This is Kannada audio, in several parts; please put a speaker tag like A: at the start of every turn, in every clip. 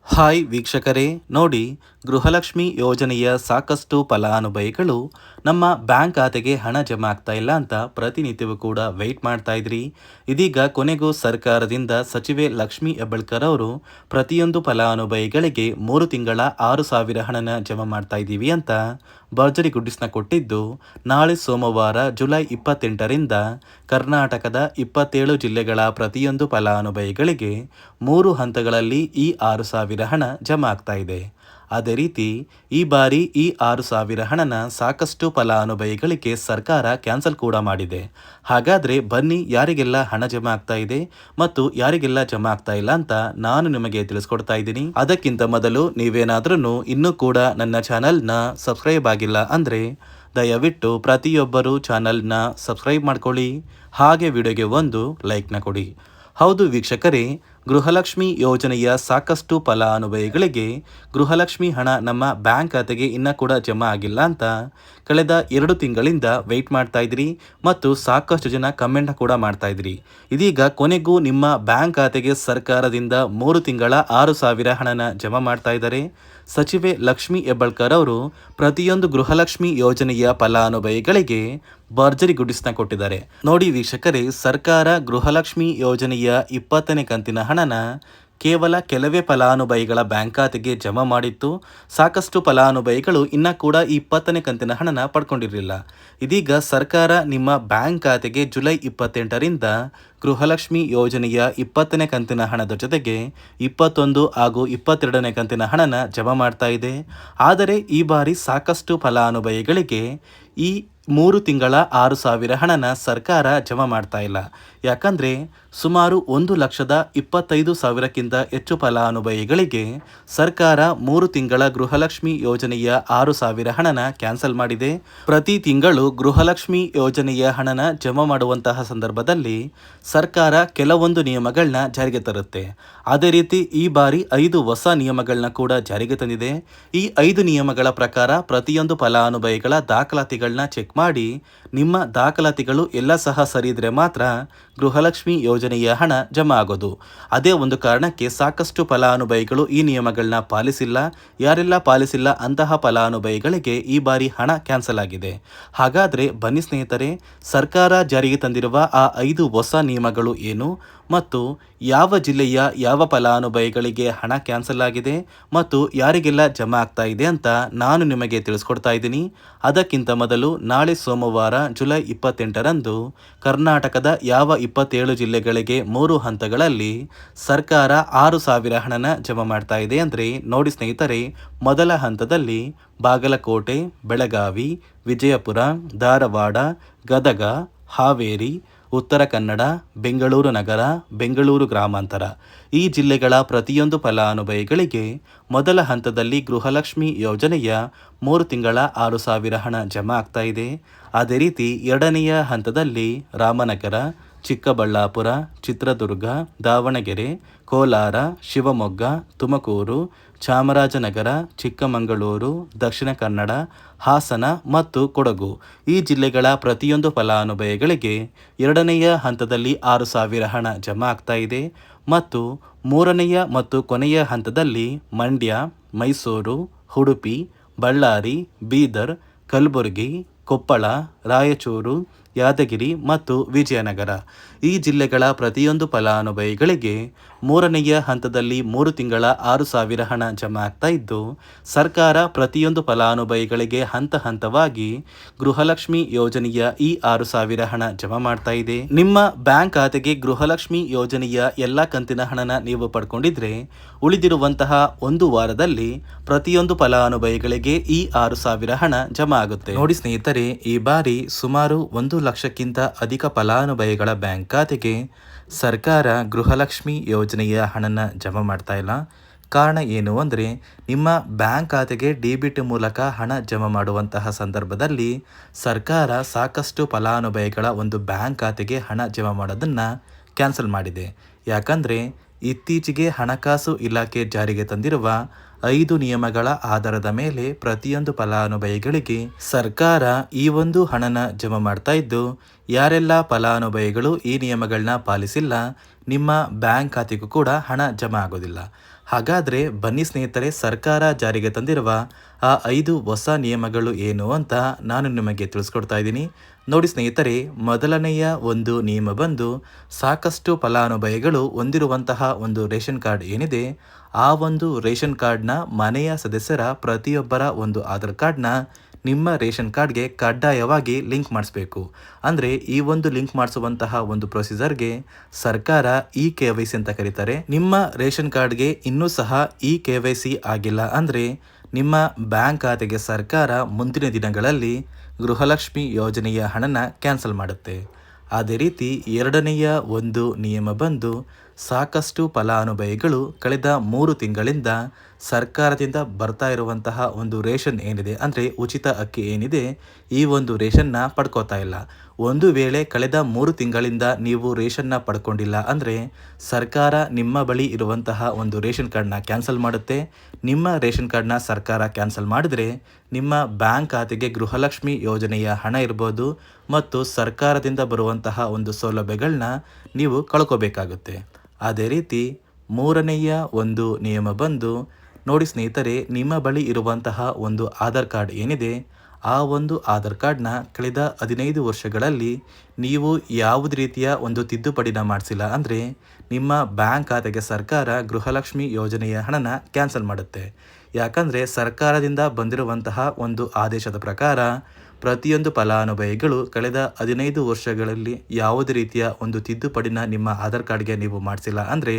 A: ಹಾಯ್ ವೀಕ್ಷಕರೇ, ನೋಡಿ, ಗೃಹಲಕ್ಷ್ಮಿ ಯೋಜನೆಯ ಸಾಕಷ್ಟು ಫಲಾನುಭವಿಗಳು ನಮ್ಮ ಬ್ಯಾಂಕ್ ಖಾತೆಗೆ ಹಣ ಜಮಾ ಆಗ್ತಾ ಇಲ್ಲ ಅಂತ ಪ್ರತಿನಿತ್ಯವೂ ಕೂಡ ವೆಯ್ಟ್ ಮಾಡ್ತಾ ಇದ್ರಿ. ಇದೀಗ ಕೊನೆಗೂ ಸರ್ಕಾರದಿಂದ ಸಚಿವೆ ಲಕ್ಷ್ಮಿ ಹೆಬ್ಬಾಳ್ಕರ್ ಅವರು ಪ್ರತಿಯೊಂದು ಫಲಾನುಭವಿಗಳಿಗೆ 3 ತಿಂಗಳ 6,000 ಹಣನ ಜಮಾ ಮಾಡ್ತಾ ಇದ್ದೀವಿ ಅಂತ ಭರ್ಜರಿ ಗುಡ್ಡಿಸ್ನ ಕೊಟ್ಟಿದ್ದು, ನಾಳೆ ಸೋಮವಾರ ಜುಲೈ 28ರಿಂದ ಕರ್ನಾಟಕದ 27 ಜಿಲ್ಲೆಗಳ ಪ್ರತಿಯೊಂದು ಫಲಾನುಭವಿಗಳಿಗೆ 3 ಹಂತಗಳಲ್ಲಿ ಈ 6,000 ಹಣ ಜಮಾ ಆಗ್ತಾ ಇದೆ. ಅದೇ ರೀತಿ ಈ ಬಾರಿ ಈ 6,000 ಹಣನ ಸಾಕಷ್ಟು ಫಲಾನುಭವಿಗಳಿಗೆ ಸರ್ಕಾರ ಕ್ಯಾನ್ಸಲ್ ಕೂಡ ಮಾಡಿದೆ. ಹಾಗಾದರೆ ಬನ್ನಿ, ಯಾರಿಗೆಲ್ಲ ಹಣ ಜಮಾ ಆಗ್ತಾ ಇದೆ ಮತ್ತು ಯಾರಿಗೆಲ್ಲ ಜಮಾ ಆಗ್ತಾ ಇಲ್ಲ ಅಂತ ನಾನು ನಿಮಗೆ ತಿಳಿಸ್ಕೊಡ್ತಾ ಇದ್ದೀನಿ. ಅದಕ್ಕಿಂತ ಮೊದಲು ನೀವೇನಾದ್ರೂ ಇನ್ನೂ ಕೂಡ ನನ್ನ ಚಾನಲ್ನ ಸಬ್ಸ್ಕ್ರೈಬ್ ಆಗಿಲ್ಲ ಅಂದರೆ ದಯವಿಟ್ಟು ಪ್ರತಿಯೊಬ್ಬರು ಚಾನಲ್ನ ಸಬ್ಸ್ಕ್ರೈಬ್ ಮಾಡ್ಕೊಳ್ಳಿ, ಹಾಗೆ ವಿಡಿಯೋಗೆ ಒಂದು ಲೈಕ್ನ ಕೊಡಿ. ಹೌದು ವೀಕ್ಷಕರೇ, ಗೃಹಲಕ್ಷ್ಮಿ ಯೋಜನೆಯ ಸಾಕಷ್ಟು ಫಲಾನುಭವಿಗಳಿಗೆ ಗೃಹಲಕ್ಷ್ಮಿ ಹಣ ನಮ್ಮ ಬ್ಯಾಂಕ್ ಖಾತೆಗೆ ಇನ್ನೂ ಕೂಡ ಜಮಾ ಆಗಿಲ್ಲ ಅಂತ ಕಳೆದ 2 ತಿಂಗಳಿಂದ ವೆಯ್ಟ್ ಮಾಡ್ತಾ ಇದ್ರಿ ಮತ್ತು ಸಾಕಷ್ಟು ಜನ ಕಮೆಂಟ್ ಕೂಡ ಮಾಡ್ತಾ ಇದ್ರಿ. ಇದೀಗ ಕೊನೆಗೂ ನಿಮ್ಮ ಬ್ಯಾಂಕ್ ಖಾತೆಗೆ ಸರ್ಕಾರದಿಂದ 3 ತಿಂಗಳ 6,000 ಹಣನ ಜಮಾ ಮಾಡ್ತಾ ಇದ್ದಾರೆ. ಸಚಿವೆ ಲಕ್ಷ್ಮಿ ಹೆಬ್ಬಾಳ್ಕರ್ ಅವರು ಪ್ರತಿಯೊಂದು ಗೃಹಲಕ್ಷ್ಮಿ ಯೋಜನೆಯ ಫಲಾನುಭವಿಗಳಿಗೆ ಭರ್ಜರಿ ಗುಡ್ಡಿಸ್ನ ಕೊಟ್ಟಿದ್ದಾರೆ. ನೋಡಿ ವೀಕ್ಷಕರೇ, ಸರ್ಕಾರ ಗೃಹಲಕ್ಷ್ಮಿ ಯೋಜನೆಯ 20ನೇ ಕಂತಿನ ಹಣನ ಕೇವಲ ಕೆಲವೇ ಫಲಾನುಭವಿಗಳ ಬ್ಯಾಂಕ್ ಖಾತೆಗೆ ಜಮಾ ಮಾಡಿತ್ತು. ಸಾಕಷ್ಟು ಫಲಾನುಭವಿಗಳು ಇನ್ನೂ ಕೂಡ ಈ 20ನೇ ಕಂತಿನ ಹಣನ ಪಡ್ಕೊಂಡಿರಲಿಲ್ಲ. ಇದೀಗ ಸರ್ಕಾರ ನಿಮ್ಮ ಬ್ಯಾಂಕ್ ಖಾತೆಗೆ ಜುಲೈ 28ರಿಂದ ಗೃಹಲಕ್ಷ್ಮಿ ಯೋಜನೆಯ 20ನೇ ಕಂತಿನ ಹಣದ ಜೊತೆಗೆ 21 ಹಾಗೂ 22ನೇ ಕಂತಿನ ಹಣನ ಜಮಾ ಮಾಡ್ತಾ ಇದೆ. ಆದರೆ ಈ ಬಾರಿ ಸಾಕಷ್ಟು ಫಲಾನುಭವಿಗಳಿಗೆ ಈ 3 ತಿಂಗಳ 6,000 ಹಣನ ಸರ್ಕಾರ ಜಮಾ ಮಾಡ್ತಾ ಇಲ್ಲ. ಯಾಕಂದರೆ ಸುಮಾರು 1,25,000ಕ್ಕಿಂತ ಹೆಚ್ಚು ಫಲಾನುಭವಿಗಳಿಗೆ ಸರ್ಕಾರ 3 ತಿಂಗಳ ಗೃಹಲಕ್ಷ್ಮಿ ಯೋಜನೆಯ 6,000 ಹಣನ ಕ್ಯಾನ್ಸಲ್ ಮಾಡಿದೆ. ಪ್ರತಿ ತಿಂಗಳು ಗೃಹಲಕ್ಷ್ಮಿ ಯೋಜನೆಯ ಹಣನ ಜಮಾ ಮಾಡುವಂತಹ ಸಂದರ್ಭದಲ್ಲಿ ಸರ್ಕಾರ ಕೆಲವೊಂದು ನಿಯಮಗಳನ್ನ ಜಾರಿಗೆ ತರುತ್ತೆ. ಅದೇ ರೀತಿ ಈ ಬಾರಿ 5 ಹೊಸ ನಿಯಮಗಳನ್ನ ಕೂಡ ಜಾರಿಗೆ ತಂದಿದೆ. ಈ 5 ನಿಯಮಗಳ ಪ್ರಕಾರ ಪ್ರತಿಯೊಂದು ಫಲಾನುಭವಿಗಳ ದಾಖಲಾತಿಗಳನ್ನ ಚೆಕ್ ಮಾಡಿ ನಿಮ್ಮ ದಾಖಲಾತಿಗಳು ಎಲ್ಲ ಸಹ ಸರಿ ಇದ್ರೆ ಮಾತ್ರ ಗೃಹಲಕ್ಷ್ಮಿ ಯೋಜನೆಯ ಹಣ ಜಮಾ ಆಗೋದು. ಅದೇ ಒಂದು ಕಾರಣಕ್ಕೆ ಸಾಕಷ್ಟು ಫಲಾನುಭವಿಗಳು ಈ ನಿಯಮಗಳನ್ನ ಪಾಲಿಸಿಲ್ಲ. ಯಾರೆಲ್ಲ ಪಾಲಿಸಿಲ್ಲ ಅಂತಹ ಫಲಾನುಭವಿಗಳಿಗೆ ಈ ಬಾರಿ ಹಣ ಕ್ಯಾನ್ಸಲ್ ಆಗಿದೆ. ಹಾಗಾದರೆ ಬನ್ನಿ ಸ್ನೇಹಿತರೆ, ಸರ್ಕಾರ ಜಾರಿಗೆ ತಂದಿರುವ ಆ 5 ಹೊಸ ನಿಯಮಗಳು ಏನು ಮತ್ತು ಯಾವ ಜಿಲ್ಲೆಯ ಯಾವ ಫಲಾನುಭವಿಗಳಿಗೆ ಹಣ ಕ್ಯಾನ್ಸಲ್ ಆಗಿದೆ ಮತ್ತು ಯಾರಿಗೆಲ್ಲ ಜಮಾ ಆಗ್ತಾ ಇದೆ ಅಂತ ನಾನು ನಿಮಗೆ ತಿಳಿಸ್ಕೊಡ್ತಾ ಇದ್ದೀನಿ. ಅದಕ್ಕಿಂತ ಮೊದಲು ನಾಳೆ ಸೋಮವಾರ ಜುಲೈ 28ರಂದು ಕರ್ನಾಟಕದ ಯಾವ 27 ಜಿಲ್ಲೆಗಳಿಗೆ 3 ಹಂತಗಳಲ್ಲಿ ಸರ್ಕಾರ 6,000 ಹಣನ ಜಮಾ ಮಾಡ್ತಾ ಇದೆ ಅಂದರೆ ನೋಡಿ ಸ್ನೇಹಿತರೆ, ಮೊದಲ ಹಂತದಲ್ಲಿ ಬಾಗಲಕೋಟೆ, ಬೆಳಗಾವಿ, ವಿಜಯಪುರ, ಧಾರವಾಡ, ಗದಗ, ಹಾವೇರಿ, ಉತ್ತರ ಕನ್ನಡ, ಬೆಂಗಳೂರು ನಗರ, ಬೆಂಗಳೂರು ಗ್ರಾಮಾಂತರ ಈ ಜಿಲ್ಲೆಗಳ ಪ್ರತಿಯೊಂದು ಫಲಾನುಭವಿಗಳಿಗೆ ಮೊದಲ ಹಂತದಲ್ಲಿ ಗೃಹಲಕ್ಷ್ಮಿ ಯೋಜನೆಯ 3 ತಿಂಗಳ 6,000 ಹಣ ಜಮಾ ಆಗ್ತಾ ಇದೆ. ಅದೇ ರೀತಿ ಎರಡನೆಯ ಹಂತದಲ್ಲಿ ರಾಮನಗರ, ಚಿಕ್ಕಬಳ್ಳಾಪುರ, ಚಿತ್ರದುರ್ಗ, ದಾವಣಗೆರೆ, ಕೋಲಾರ, ಶಿವಮೊಗ್ಗ, ತುಮಕೂರು, ಚಾಮರಾಜನಗರ, ಚಿಕ್ಕಮಗಳೂರು, ದಕ್ಷಿಣ ಕನ್ನಡ, ಹಾಸನ ಮತ್ತು ಕೊಡಗು ಈ ಜಿಲ್ಲೆಗಳ ಪ್ರತಿಯೊಂದು ಫಲಾನುಭವಿಗಳಿಗೆ ಎರಡನೆಯ ಹಂತದಲ್ಲಿ 6,000 ಹಣ ಜಮಾ ಆಗ್ತಾ ಇದೆ. ಮತ್ತು ಮೂರನೆಯ ಮತ್ತು ಕೊನೆಯ ಹಂತದಲ್ಲಿ ಮಂಡ್ಯ, ಮೈಸೂರು, ಉಡುಪಿ, ಬಳ್ಳಾರಿ, ಬೀದರ್, ಕಲಬುರಗಿ, ಕೊಪ್ಪಳ, ರಾಯಚೂರು, ಯಾದಗಿರಿ ಮತ್ತು ವಿಜಯನಗರ ಈ ಜಿಲ್ಲೆಗಳ ಪ್ರತಿಯೊಂದು ಫಲಾನುಭವಿಗಳಿಗೆ ಮೂರನೆಯ ಹಂತದಲ್ಲಿ 3 ತಿಂಗಳ 6,000 ಹಣ ಜಮಾ ಆಗ್ತಾ ಇದ್ದು, ಸರ್ಕಾರ ಪ್ರತಿಯೊಂದು ಫಲಾನುಭವಿಗಳಿಗೆ ಹಂತ ಹಂತವಾಗಿ ಗೃಹಲಕ್ಷ್ಮಿ ಯೋಜನೆಯ ಈ 6,000 ಹಣ ಜಮಾ ಮಾಡ್ತಾ ಇದೆ. ನಿಮ್ಮ ಬ್ಯಾಂಕ್ ಖಾತೆಗೆ ಗೃಹಲಕ್ಷ್ಮಿ ಯೋಜನೆಯ ಎಲ್ಲ ಕಂತಿನ ಹಣನ ನೀವು ಪಡ್ಕೊಂಡಿದ್ರೆ ಉಳಿದಿರುವಂತಹ 1 ವಾರದಲ್ಲಿ ಪ್ರತಿಯೊಂದು ಫಲಾನುಭವಿಗಳಿಗೆ ಈ 6,000 ಹಣ ಜಮಾ ಆಗುತ್ತೆ. ನೋಡಿ ಸ್ನೇಹಿತರೆ, ಈ ಬಾರಿ ಸುಮಾರು 1,00,000ಕ್ಕಿಂತ ಅಧಿಕ ಫಲಾನುಭವಿಗಳ ಬ್ಯಾಂಕ್ ಖಾತೆಗೆ ಸರ್ಕಾರ ಗೃಹಲಕ್ಷ್ಮಿ ಯೋಜನೆಯ ಹಣನ ಜಮಾ ಮಾಡ್ತಾ ಇಲ್ಲ. ಕಾರಣ ಏನು ಅಂದರೆ, ನಿಮ್ಮ ಬ್ಯಾಂಕ್ ಖಾತೆಗೆ ಡೆಬಿಟ್ ಮೂಲಕ ಹಣ ಜಮಾ ಮಾಡುವಂತಹ ಸಂದರ್ಭದಲ್ಲಿ ಸರ್ಕಾರ ಸಾಕಷ್ಟು ಫಲಾನುಭವಿಗಳ ಒಂದು ಬ್ಯಾಂಕ್ ಖಾತೆಗೆ ಹಣ ಜಮಾ ಮಾಡೋದನ್ನು ಕ್ಯಾನ್ಸಲ್ ಮಾಡಿದೆ. ಯಾಕಂದರೆ ಇತ್ತೀಚೆಗೆ ಹಣಕಾಸು ಇಲಾಖೆ ಜಾರಿಗೆ ತಂದಿರುವ 5 ನಿಯಮಗಳ ಆಧಾರದ ಮೇಲೆ ಪ್ರತಿಯೊಂದು ಫಲಾನುಭವಿಗಳಿಗೆ ಸರ್ಕಾರ ಈ ಒಂದು ಹಣನ ಜಮಾ ಮಾಡ್ತಾ ಇದ್ದು, ಯಾರೆಲ್ಲ ಫಲಾನುಭವಿಗಳು ಈ ನಿಯಮಗಳನ್ನ ಪಾಲಿಸಿಲ್ಲ ನಿಮ್ಮ ಬ್ಯಾಂಕ್ ಖಾತೆಗೂ ಕೂಡ ಹಣ ಜಮಾ ಆಗೋದಿಲ್ಲ. ಹಾಗಾದರೆ ಬನ್ನಿ ಸ್ನೇಹಿತರೆ, ಸರ್ಕಾರ ಜಾರಿಗೆ ತಂದಿರುವ ಆ 5 ಹೊಸ ನಿಯಮಗಳು ಏನು ಅಂತ ನಾನು ನಿಮಗೆ ತಿಳಿಸ್ಕೊಡ್ತಾ ಇದ್ದೀನಿ. ನೋಡಿ ಸ್ನೇಹಿತರೆ, ಮೊದಲನೆಯ ಒಂದು ನಿಯಮ ಬಂದು ಸಾಕಷ್ಟು ಫಲಾನುಭವಿಗಳು ಹೊಂದಿರುವಂತಹ ಒಂದು ರೇಷನ್ ಕಾರ್ಡ್ ಏನಿದೆ, ಆ ಒಂದು ರೇಷನ್ ಕಾರ್ಡ್ನ ಮನೆಯ ಸದಸ್ಯರ ಪ್ರತಿಯೊಬ್ಬರ ಒಂದು ಆಧಾರ್ ಕಾರ್ಡ್ನ ನಿಮ್ಮ ರೇಷನ್ ಕಾರ್ಡ್ಗೆ ಕಡ್ಡಾಯವಾಗಿ ಲಿಂಕ್ ಮಾಡಿಸ್ಬೇಕು. ಅಂದರೆ ಈ ಒಂದು ಲಿಂಕ್ ಮಾಡಿಸುವಂತಹ ಒಂದು ಪ್ರೊಸೀಜರ್ಗೆ ಸರ್ಕಾರ KYC ಅಂತ ಕರೀತಾರೆ. ನಿಮ್ಮ ರೇಷನ್ ಕಾರ್ಡ್ಗೆ ಇನ್ನೂ ಸಹ KYC ಆಗಿಲ್ಲ ಅಂದರೆ ನಿಮ್ಮ ಬ್ಯಾಂಕ್ ಖಾತೆಗೆ ಸರ್ಕಾರ ಮುಂದಿನ ದಿನಗಳಲ್ಲಿ ಗೃಹಲಕ್ಷ್ಮಿ ಯೋಜನೆಯ ಹಣನ ಕ್ಯಾನ್ಸಲ್ ಮಾಡುತ್ತೆ. ಅದೇ ರೀತಿ ಎರಡನೆಯ ಒಂದು ನಿಯಮ ಬಂದು ಸಾಕಷ್ಟು ಫಲಾನುಭವಿಗಳು ಕಳೆದ 3 ತಿಂಗಳಿಂದ ಸರ್ಕಾರದಿಂದ ಬರ್ತಾ ಇರುವಂತಹ ಒಂದು ರೇಷನ್ ಏನಿದೆ, ಅಂದರೆ ಉಚಿತ ಅಕ್ಕಿ ಏನಿದೆ, ಈ ಒಂದು ರೇಷನ್ನ ಪಡ್ಕೋತಾ ಇಲ್ಲ. ಒಂದು ವೇಳೆ ಕಳೆದ 3 ತಿಂಗಳಿಂದ ನೀವು ರೇಷನ್ನ ಪಡ್ಕೊಂಡಿಲ್ಲ ಅಂದರೆ ಸರ್ಕಾರ ನಿಮ್ಮ ಬಳಿ ಇರುವಂತಹ ಒಂದು ರೇಷನ್ ಕಾರ್ಡ್ನ ಕ್ಯಾನ್ಸಲ್ ಮಾಡುತ್ತೆ. ನಿಮ್ಮ ರೇಷನ್ ಕಾರ್ಡ್ನ ಸರ್ಕಾರ ಕ್ಯಾನ್ಸಲ್ ಮಾಡಿದರೆ ನಿಮ್ಮ ಬ್ಯಾಂಕ್ ಖಾತೆಗೆ ಗೃಹಲಕ್ಷ್ಮಿ ಯೋಜನೆಯ ಹಣ ಇರ್ಬೋದು ಮತ್ತು ಸರ್ಕಾರದಿಂದ ಬರುವಂತಹ ಒಂದು ಸೌಲಭ್ಯಗಳನ್ನ ನೀವು ಕಳ್ಕೋಬೇಕಾಗುತ್ತೆ. ಅದೇ ರೀತಿ ಮೂರನೆಯ ಒಂದು ನಿಯಮ ಬಂದು ನೋಡಿ ಸ್ನೇಹಿತರೆ, ನಿಮ್ಮ ಬಳಿ ಇರುವಂತಹ ಒಂದು ಆಧಾರ್ ಕಾರ್ಡ್ ಏನಿದೆ, ಆ ಒಂದು ಆಧಾರ್ ಕಾರ್ಡ್ನ ಕಳೆದ 15 ವರ್ಷಗಳಲ್ಲಿ ನೀವು ಯಾವುದೇ ರೀತಿಯ ಒಂದು ತಿದ್ದುಪಡಿನ ಮಾಡಿಸಿಲ್ಲ ಅಂದರೆ ನಿಮ್ಮ ಬ್ಯಾಂಕ್ ಖಾತೆಗೆ ಸರ್ಕಾರ ಗೃಹಲಕ್ಷ್ಮಿ ಯೋಜನೆಯ ಹಣನ ಕ್ಯಾನ್ಸಲ್ ಮಾಡುತ್ತೆ. ಯಾಕಂದರೆ ಸರ್ಕಾರದಿಂದ ಬಂದಿರುವಂತಹ ಒಂದು ಆದೇಶದ ಪ್ರಕಾರ ಪ್ರತಿಯೊಂದು ಫಲಾನುಭವಿಗಳು ಕಳೆದ 15 ವರ್ಷಗಳಲ್ಲಿ ಯಾವುದೇ ರೀತಿಯ ಒಂದು ತಿದ್ದುಪಡಿನ ನಿಮ್ಮ ಆಧಾರ್ ಕಾರ್ಡ್ಗೆ ನೀವು ಮಾಡಿಸಿಲ್ಲ ಅಂದರೆ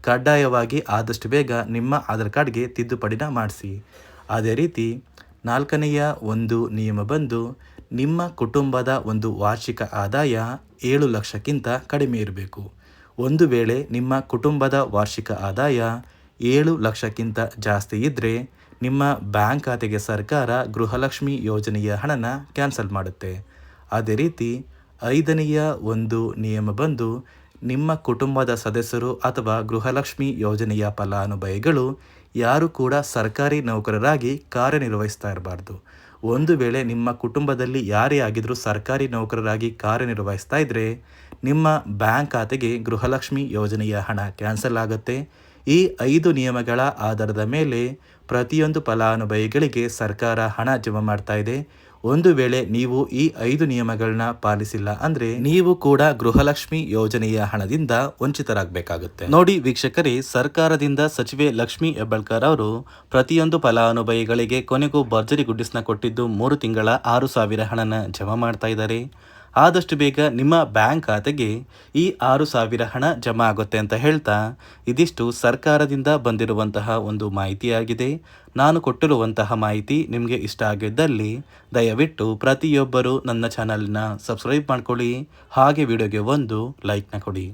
A: ಕಡ್ಡಾಯವಾಗಿ ಆದಷ್ಟು ಬೇಗ ನಿಮ್ಮ ಆಧಾರ್ ಕಾರ್ಡ್ಗೆ ತಿದ್ದುಪಡಿನ ಮಾಡಿಸಿ. ಅದೇ ರೀತಿ ನಾಲ್ಕನೆಯ ಒಂದು ನಿಯಮ ಬಂದು ನಿಮ್ಮ ಕುಟುಂಬದ ಒಂದು ವಾರ್ಷಿಕ ಆದಾಯ 7 ಲಕ್ಷಕ್ಕಿಂತ ಕಡಿಮೆ ಇರಬೇಕು. ಒಂದು ವೇಳೆ ನಿಮ್ಮ ಕುಟುಂಬದ ವಾರ್ಷಿಕ ಆದಾಯ 7 ಲಕ್ಷಕ್ಕಿಂತ ಜಾಸ್ತಿ ಇದ್ದರೆ ನಿಮ್ಮ ಬ್ಯಾಂಕ್ ಖಾತೆಗೆ ಸರ್ಕಾರ ಗೃಹಲಕ್ಷ್ಮಿ ಯೋಜನೆಯ ಹಣನ ಕ್ಯಾನ್ಸಲ್ ಮಾಡುತ್ತೆ. ಅದೇ ರೀತಿ ಐದನೆಯ ಒಂದು ನಿಯಮ ಬಂದು ನಿಮ್ಮ ಕುಟುಂಬದ ಸದಸ್ಯರು ಅಥವಾ ಗೃಹಲಕ್ಷ್ಮಿ ಯೋಜನೆಯ ಫಲಾನುಭವಿಗಳು ಯಾರು ಕೂಡ ಸರ್ಕಾರಿ ನೌಕರರಾಗಿ ಕಾರ್ಯನಿರ್ವಹಿಸ್ತಾ ಇರಬಾರ್ದು. ಒಂದು ವೇಳೆ ನಿಮ್ಮ ಕುಟುಂಬದಲ್ಲಿ ಯಾರೇ ಆಗಿದ್ರೂ ಸರ್ಕಾರಿ ನೌಕರರಾಗಿ ಕಾರ್ಯನಿರ್ವಹಿಸ್ತಾ ಇದ್ದರೆ ನಿಮ್ಮ ಬ್ಯಾಂಕ್ ಖಾತೆಗೆ ಗೃಹಲಕ್ಷ್ಮಿ ಯೋಜನೆಯ ಹಣ ಕ್ಯಾನ್ಸಲ್ ಆಗುತ್ತೆ. ಈ 5 ನಿಯಮಗಳ ಆಧಾರದ ಮೇಲೆ ಪ್ರತಿಯೊಂದು ಫಲಾನುಭವಿಗಳಿಗೆ ಸರ್ಕಾರ ಹಣ ಜಮಾ ಮಾಡ್ತಾ ಇದೆ. ಒಂದು ವೇಳೆ ನೀವು ಈ 5 ನಿಯಮಗಳನ್ನ ಪಾಲಿಸಿಲ್ಲ ಅಂದರೆ ನೀವು ಕೂಡ ಗೃಹಲಕ್ಷ್ಮಿ ಯೋಜನೆಯ ಹಣದಿಂದ ವಂಚಿತರಾಗಬೇಕಾಗುತ್ತೆ. ನೋಡಿ ವೀಕ್ಷಕರೇ, ಸರ್ಕಾರದಿಂದ ಸಚಿವೆ ಲಕ್ಷ್ಮೀ ಹೆಬ್ಬಾಳ್ಕರ್ ಅವರು ಪ್ರತಿಯೊಂದು ಫಲಾನುಭವಿಗಳಿಗೆ ಕೊನೆಗೂ ಭರ್ಜರಿ ಗುಡ್ಡಿಸ್ನ ಕೊಟ್ಟಿದ್ದು 3 ತಿಂಗಳ 6,000 ಹಣನ ಜಮಾ ಮಾಡ್ತಾ ಇದ್ದಾರೆ. ಆದಷ್ಟು ಬೇಗ ನಿಮ್ಮ ಬ್ಯಾಂಕ್ ಖಾತೆಗೆ ಈ 6,000 ಹಣ ಜಮಾ ಆಗುತ್ತೆ ಅಂತ ಹೇಳ್ತಾ, ಇದಿಷ್ಟು ಸರ್ಕಾರದಿಂದ ಬಂದಿರುವಂತಹ ಒಂದು ಮಾಹಿತಿಯಾಗಿದೆ. ನಾನು ಕೊಟ್ಟಿರುವಂತಹ ಮಾಹಿತಿ ನಿಮಗೆ ಇಷ್ಟ ಆಗಿದ್ದಲ್ಲಿ ದಯವಿಟ್ಟು ಪ್ರತಿಯೊಬ್ಬರು ನನ್ನ ಚಾನಲ್ನ ಸಬ್ಸ್ಕ್ರೈಬ್ ಮಾಡ್ಕೊಳ್ಳಿ, ಹಾಗೆ ವಿಡಿಯೋಗೆ ಒಂದು ಲೈಕ್ನ ಕೊಡಿ.